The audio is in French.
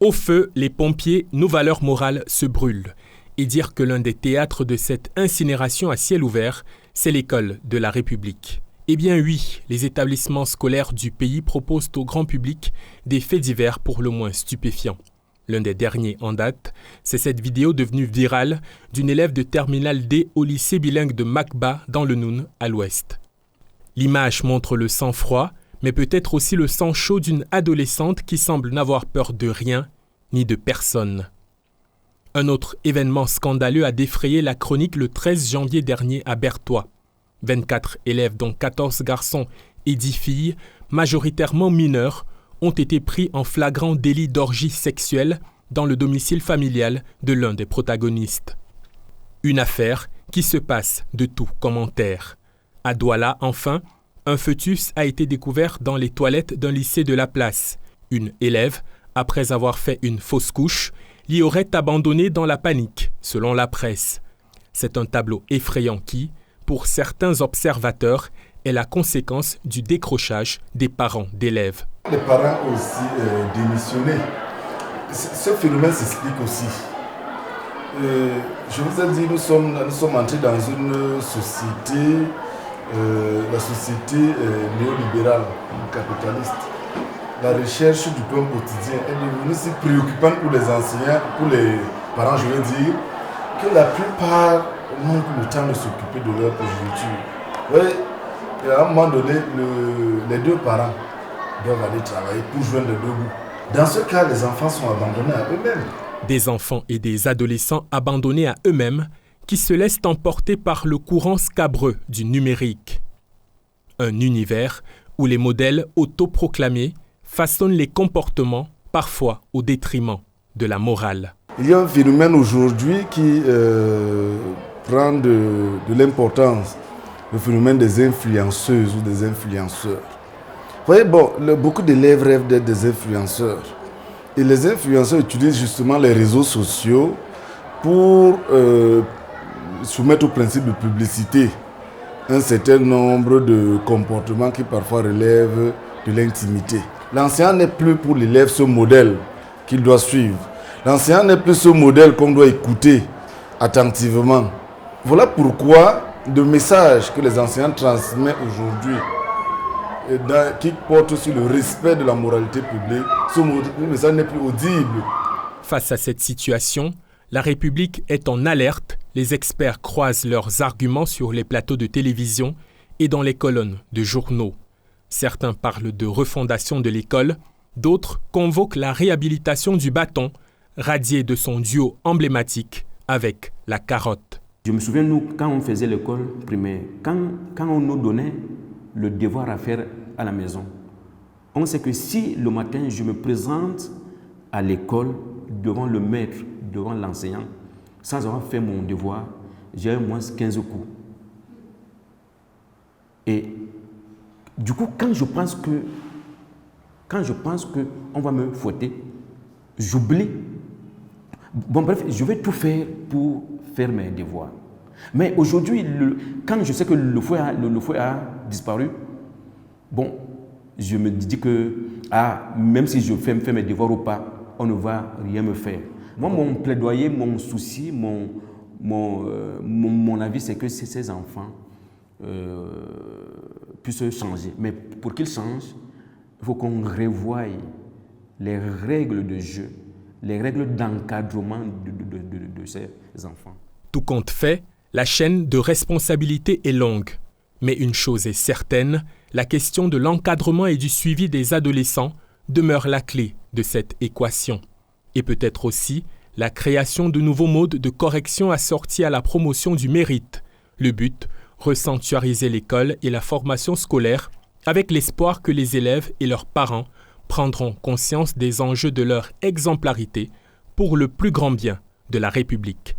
Au feu, les pompiers, nos valeurs morales se brûlent. Et dire que l'un des théâtres de cette incinération à ciel ouvert, c'est l'école de la République. Eh bien oui, les établissements scolaires du pays proposent au grand public des faits divers pour le moins stupéfiants. L'un des derniers en date, c'est cette vidéo devenue virale d'une élève de terminale D au lycée bilingue de Makba dans le Noun, à l'ouest. L'image montre le sang-froid, mais peut-être aussi le sang chaud d'une adolescente qui semble n'avoir peur de rien ni de personne. Un autre événement scandaleux a défrayé la chronique le 13 janvier dernier à Berthois. 24 élèves, dont 14 garçons et 10 filles, majoritairement mineurs, ont été pris en flagrant délit d'orgie sexuelle dans le domicile familial de l'un des protagonistes. Une affaire qui se passe de tout commentaire. À Douala, enfin, un fœtus a été découvert dans les toilettes d'un lycée de la place. Une élève, après avoir fait une fausse couche, l'y aurait abandonné dans la panique, selon la presse. C'est un tableau effrayant qui, pour certains observateurs, est la conséquence du décrochage des parents d'élèves. Les parents ont aussi démissionné. Ce phénomène s'explique aussi. Je vous ai dit, nous sommes entrés dans une société, la société néolibérale, capitaliste. La recherche du pain quotidien est devenue si préoccupante pour les enseignants, pour les parents, je veux dire, que la plupart n'ont plus le temps de s'occuper de leur progéniture. Oui, et à un moment donné, les deux parents doivent aller travailler pour joindre les deux bouts. Dans ce cas, les enfants sont abandonnés à eux-mêmes. Des enfants et des adolescents abandonnés à eux-mêmes qui se laissent emporter par le courant scabreux du numérique. Un univers où les modèles autoproclamés façonnent les comportements, parfois au détriment de la morale. Il y a un phénomène aujourd'hui qui prend de l'importance, le phénomène des influenceuses ou des influenceurs. Vous voyez, beaucoup d'élèves rêvent d'être des influenceurs. Et les influenceurs utilisent justement les réseaux sociaux pour soumettre au principe de publicité un certain nombre de comportements qui parfois relèvent de l'intimité. L'enseignant n'est plus pour l'élève ce modèle qu'il doit suivre. L'enseignant n'est plus ce modèle qu'on doit écouter attentivement. Voilà pourquoi le message que les enseignants transmettent aujourd'hui, qui porte sur le respect de la moralité publique, ce message n'est plus audible. Face à cette situation, la République est en alerte. Les experts croisent leurs arguments sur les plateaux de télévision et dans les colonnes de journaux. Certains parlent de refondation de l'école, d'autres convoquent la réhabilitation du bâton, radié de son duo emblématique avec la carotte. Je me souviens, nous, quand on faisait l'école primaire, quand on nous donnait le devoir à faire à la maison, on sait que si le matin je me présente à l'école devant le maître, devant l'enseignant, sans avoir fait mon devoir, j'ai au moins 15 coups. Et du coup, quand je pense qu'on va me fouetter, j'oublie. Bon, bref, je vais tout faire pour faire mes devoirs. Mais aujourd'hui, quand je sais que le fouet a disparu, bon, je me dis que même si je fais mes devoirs ou pas, on ne va rien me faire. Moi, mon plaidoyer, mon souci, mon avis, c'est que ces enfants puissent changer. Mais pour qu'ils changent, il faut qu'on revoie les règles de jeu, les règles d'encadrement de ces enfants. Tout compte fait, la chaîne de responsabilité est longue. Mais une chose est certaine, la question de l'encadrement et du suivi des adolescents demeure la clé de cette équation. Et peut-être aussi la création de nouveaux modes de correction assortis à la promotion du mérite. Le but, resanctuariser l'école et la formation scolaire avec l'espoir que les élèves et leurs parents prendront conscience des enjeux de leur exemplarité pour le plus grand bien de la République.